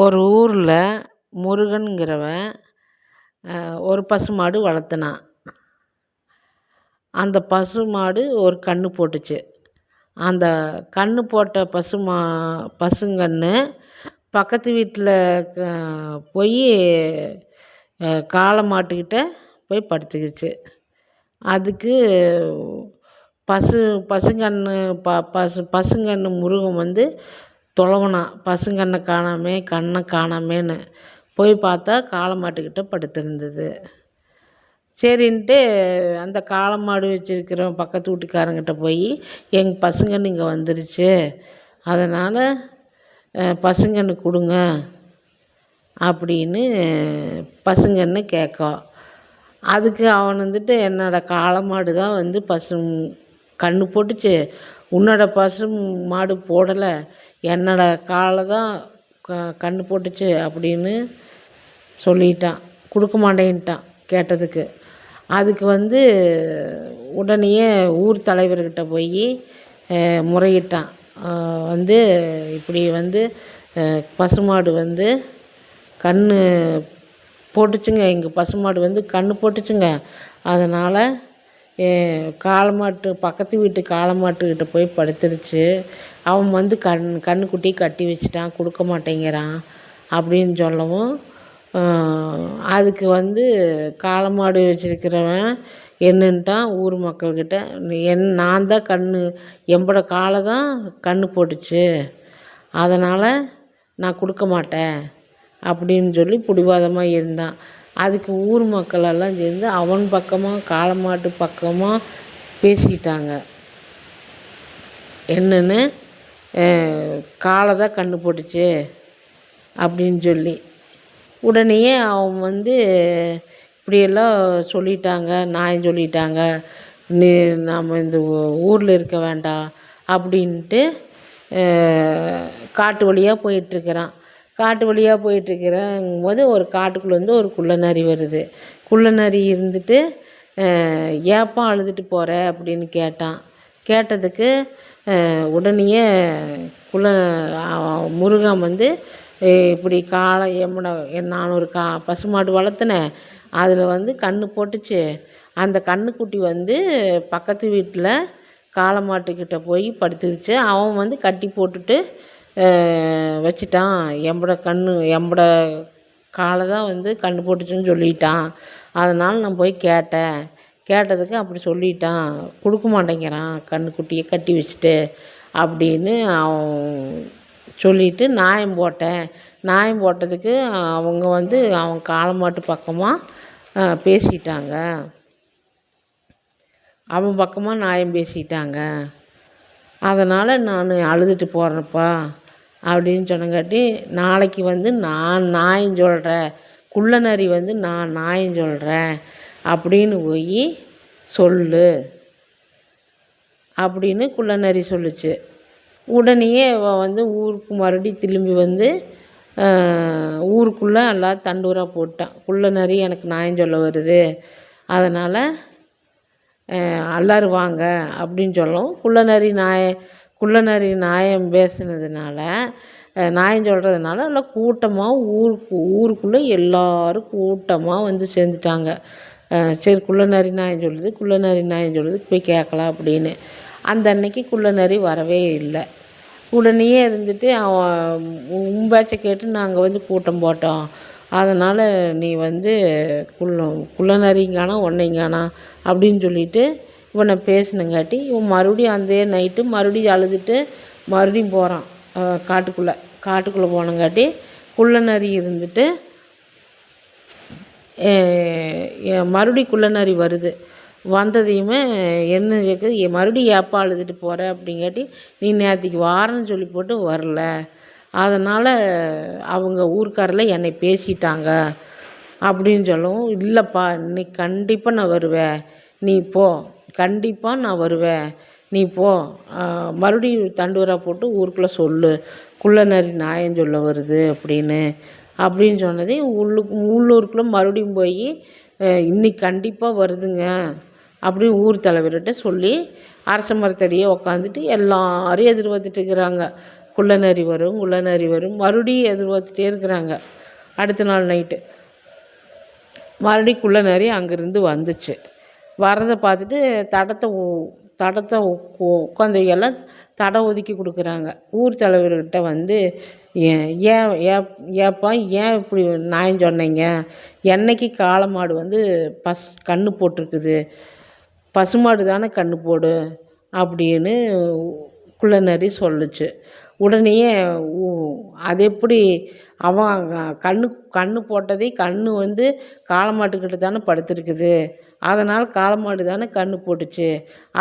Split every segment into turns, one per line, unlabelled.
ஒரு ஊரில் முருகன்கிறவன் ஒரு பசுமாடு வளர்த்துனான். அந்த பசுமாடு ஒரு கன்று போட்டுச்சு. அந்த கன்று போட்ட பசுங்கன்று பக்கத்து வீட்டில் போய் காளை மாட்டுக்கிட்ட போய் படுத்துக்கிச்சு. அதுக்கு பசுங்கன்று பசுங்கன்று முருகன் வந்து தொலைவுனான். பசுங்கன்றை காணாமே, கண்ணை காணாமேன்னு போய் பார்த்தா காளை மாட்டுக்கிட்ட படுத்திருந்தது. சரின்ட்டு அந்த காளை மாடு வச்சுருக்கிறவன் பக்கத்து வீட்டுக்காரங்கிட்ட போய் எங்கள் பசுங்கன்று இங்கே வந்துருச்சு, அதனால் பசுங்கன்று கொடுங்க அப்படின்னு பசுங்கன்று கேட்கும். அதுக்கு அவன் வந்துட்டு என்னோடய காளை மாடு தான் வந்து கன்று போட்டுச்சு, உன்னோட பசு மாடு போடலை, என்னோட காளை தான் கன்று போட்டுச்சு அப்படின்னு சொல்லிட்டான். கொடுக்க மாட்டேன்ட்டான் கேட்டதுக்கு. அதுக்கு வந்து உடனேயே ஊர் தலைவர்கிட்ட போய் முறையிட்டான். வந்து இப்படி வந்து பசுமாடு வந்து கன்று போட்டுச்சுங்க, எங்கள் பசுமாடு வந்து கன்று போட்டுச்சுங்க, அதனால் காளை மாட்டு பக்கத்து வீட்டு காளை மாட்டுக்கிட்ட போய் படுத்துருச்சு, அவன் வந்து கன்றுக்குட்டி கட்டி வச்சிட்டான், கொடுக்க மாட்டேங்கிறான் அப்படின்னு சொல்லவும், அதுக்கு வந்து காளை மாடு வச்சுருக்கிறவன் என்னன்ட்டான் ஊர் மக்கள்கிட்ட, நான் தான் எம்பட காளை தான் கன்று போட்டுச்சு, அதனால் நான் கொடுக்க மாட்டேன் அப்படின்னு சொல்லி பிடிவாதமாக இருந்தான். அதுக்கு ஊர் மக்களெல்லாம் சேர்ந்து அவன் பக்கமாக காளை மாட்டு பக்கமாக பேசிக்கிட்டாங்க. என்னென்னு, காளை தான் கன்று போட்டுச்சு அப்படின்னு சொல்லி. உடனேயே அவன் வந்து இப்படியெல்லாம் சொல்லிட்டாங்க, நியாயம் சொல்லிட்டாங்க, நாம் இந்த ஊரில் இருக்க வேண்டாம் அப்படின்ட்டு காட்டு வழியாக போயிட்டுருக்கிறான். காட்டு வழியாக போயிட்டுருக்கிறங்கும்போது ஒரு காட்டுக்குள்ளேருந்து ஒரு குள்ளநரி வருது. குள்ளநரி இருந்துட்டு ஏப்பா அழுதுட்டு போகிற அப்படின்னு கேட்டான். கேட்டதுக்கு உடனேயே முருகன் வந்து இப்படி காளை நான் ஒரு பசுமாடு வளர்த்துனேன், அதில் வந்து கன்று போட்டுச்சு, அந்த கன்றுக்குட்டி வந்து பக்கத்து வீட்டில் காளை மாட்டுக்கிட்ட போய் படுத்துக்கிச்சு, அவன் வந்து கட்டி போட்டுட்டு வச்சிட்டான், எம்பட காளை தான் வந்து கன்று போட்டுச்சுன்னு சொல்லிட்டான், அதனால் நான் போய் கேட்டதுக்கு அப்படி சொல்லிட்டான், கொடுக்க மாட்டேங்கிறான் கன்றுக்குட்டியை கட்டி வச்சுட்டு அப்படின்னு அவன் சொல்லிவிட்டு நியாயம் போட்டேன். நியாயம் போட்டதுக்கு அவங்க வந்து அவன் காளை மாட்டு பக்கமாக பேசிட்டாங்க, அவன் பக்கமாக நியாயம் பேசிட்டாங்க, அதனால் நான் அழுதுட்டு போகிறேன்ப்பா அப்படின்னு சொன்னங்காட்டி, நாளைக்கு வந்து நான் நியாயம் சொல்கிறேன், குள்ளநரி வந்து நான் நியாயம் சொல்கிறேன் அப்படின்னு போய் சொல்லு அப்படின்னு குள்ளநரி சொல்லுச்சு. உடனேயே வந்து ஊருக்கு மறுபடியும் திரும்பி வந்து ஊருக்குள்ளே எல்லாம் தண்டூராக போட்டான். குள்ளநரி எனக்கு நியாயம் சொல்ல வருது, அதனால் எல்லோரும் வாங்க அப்படின்னு சொல்லவும், குள்ளநரி நியாயம் பேசுனதுனால, நியாயம் சொல்கிறதுனால எல்லாம் கூட்டமாக ஊருக்குள்ளே எல்லோரும் கூட்டமாக வந்து சேர்ந்துட்டாங்க. சரி, குள்ளநரி நியாயம் சொல்லுது போய் கேட்கலாம் அப்படின்னு. அந்த அன்னைக்கு குள்ளநரி வரவே இல்லை. உடனேயே இருந்துட்டு அவன் பேச்சை கேட்டு நாங்கள் வந்து கூட்டம் போட்டோம், அதனால் நீ வந்து குள்ளநரிங்கானா ஒன்னைங்கானா அப்படின்னு சொல்லிட்டு இவனை பேசினங்காட்டி, இவன் மறுபடியும் அந்த நைட்டு மறுபடியும் அழுதுட்டு மறுபடியும் போகிறான் காட்டுக்குள்ளே போனங்காட்டி, குள்ளநரி இருந்துட்டு மறுபடியும் குள்ளநரி வருது. வந்ததையுமே என்ன கேட்குது, மறுபடியும் ஏப்பா அழுதுட்டு போகிற அப்படிங்காட்டி, நீ நேற்றுக்கு வாரன்னு சொல்லி போட்டு வரல, அதனால் அவங்க ஊர்க்காரில் என்னை பேசிட்டாங்க அப்படின்னு சொல்லவும், இல்லைப்பா இன்னைக்கு கண்டிப்பாக நான் வருவேன், நீ போ, கண்டிப்பாக நான் வருவேன், நீ போ, மறுபடியும் தண்டூரா போட்டு ஊருக்குள்ளே சொல்லு, குள்ளநரி நியாயம் சொல்ல வருது அப்படின்னு சொன்னதே உள்ளூருக்குள்ளே மறுபடியும் போய் இன்னைக்கு கண்டிப்பாக வருதுங்க அப்படின்னு ஊர் தலைவர்கிட்ட சொல்லி அரச மரத்தடியே உக்காந்துட்டு எல்லாரையும் எதிர்பார்த்துட்டு இருக்கிறாங்க. குள்ளநரி வரும் குள்ளநரி வரும், மறுபடியும் எதிர்பார்த்துட்டே இருக்கிறாங்க. அடுத்த நாள் நைட்டு மறுபடியும் குள்ளநரி அங்கேருந்து வந்துச்சு. வரதை பார்த்துட்டு தடத்தை உட்காந்தவங்கெல்லாம் தடம் ஒதுக்கி கொடுக்குறாங்க. ஊர் தலைவர்கிட்ட வந்து ஏன் ஏன் ஏப்பா ஏன் இப்படி நியாயம் சொன்னீங்க? என்னைக்கு காளை வந்து கன்று போட்டிருக்குது, பசுமாடு தானே கன்று போடு அப்படின்னு குள்ளநரி சொல்லுச்சு. உடனேயே அது எப்படி அவன் கன்று போட்டதே கன்று வந்து காளை மாட்டுக்கிட்ட தானே படுத்துருக்குது, அதனால் காளை மாடு தானே கன்று போட்டுச்சு,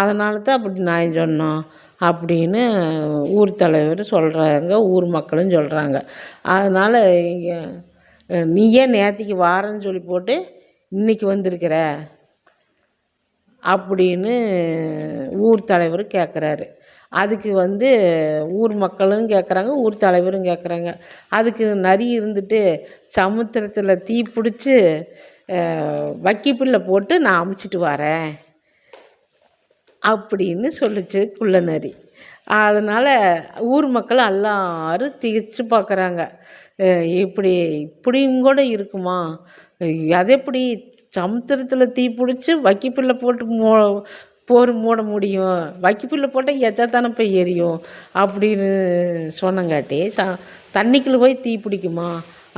அதனால தான் அப்படி நியாயம் சொன்னோம் அப்படின்னு ஊர் தலைவர் சொல்கிறாங்க, ஊர் மக்களும் சொல்கிறாங்க. அதனால் நீ ஏன் நேற்றுக்கு வாரேன்னு சொல்லி போட்டு இன்றைக்கி வந்திருக்கிற அப்படின்னு ஊர் தலைவர் கேட்குறாரு. அதுக்கு வந்து ஊர் மக்களும் கேட்குறாங்க, ஊர் தலைவரும் கேட்குறாங்க. அதுக்கு நரி இருந்துட்டு சமுத்திரத்தில் தீ பிடிச்சி வக்கிப்புல்ல போட்டு நான் அமுச்சிட்டு வரேன் அப்படின்னு சொல்லுச்சு குள்ளநரி. அதனால் ஊர் மக்கள் எல்லாரும் திகைச்சு பார்க்குறாங்க. இப்படியும் கூட இருக்குமா? அது எப்படி சமுத்திரத்தில் தீ பிடிச்சி வக்கிப்புல்ல போட்டு போர் மூட முடியும்? வக்கிப்புல்ல போட்டால் எச்சாத்தானே போய் எரியும் அப்படின்னு சொன்னங்காட்டி தண்ணிக்குள்ளே போய் தீ பிடிக்குமா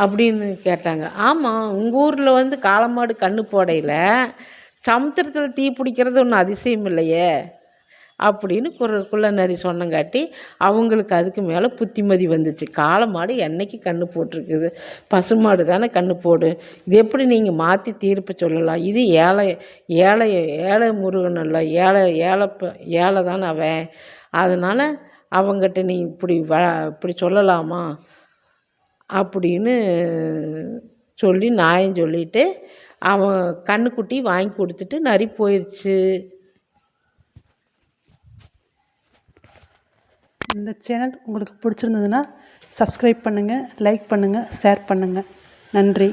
அப்படின்னு கேட்டாங்க. ஆமாம், உங்கள் ஊரில் வந்து காளை மாடு கன்று போடையில் சமுத்திரத்தில் தீ பிடிக்கிறது ஒன்றும் அதிசயம் இல்லையே அப்படின்னு குள்ளநரி சொன்னங்காட்டி அவங்களுக்கு அதுக்கு மேலே புத்திமதி வந்துச்சு. காளை மாடு என்னைக்கு கன்று போட்டிருக்குது, பசுமாடு தானே கன்று போடு, இது எப்படி நீங்கள் மாற்றி தீர்ப்பு சொல்லலாம்? இது ஏழை ஏழை ஏழை முருகன் அல்ல, ஏழை தானே அவன், அதனால் அவங்ககிட்ட நீ இப்படி சொல்லலாமா அப்படின்னு சொல்லி நியாயம் சொல்லிவிட்டு அவன் கன்றுக்குட்டி வாங்கி கொடுத்துட்டு நரி போயிடுச்சு.
இந்த சேனல் உங்களுக்கு பிடிச்சிருந்ததுன்னா சப்ஸ்கிரைப் பண்ணுங்கள், லைக் பண்ணுங்கள், ஷேர் பண்ணுங்கள். நன்றி.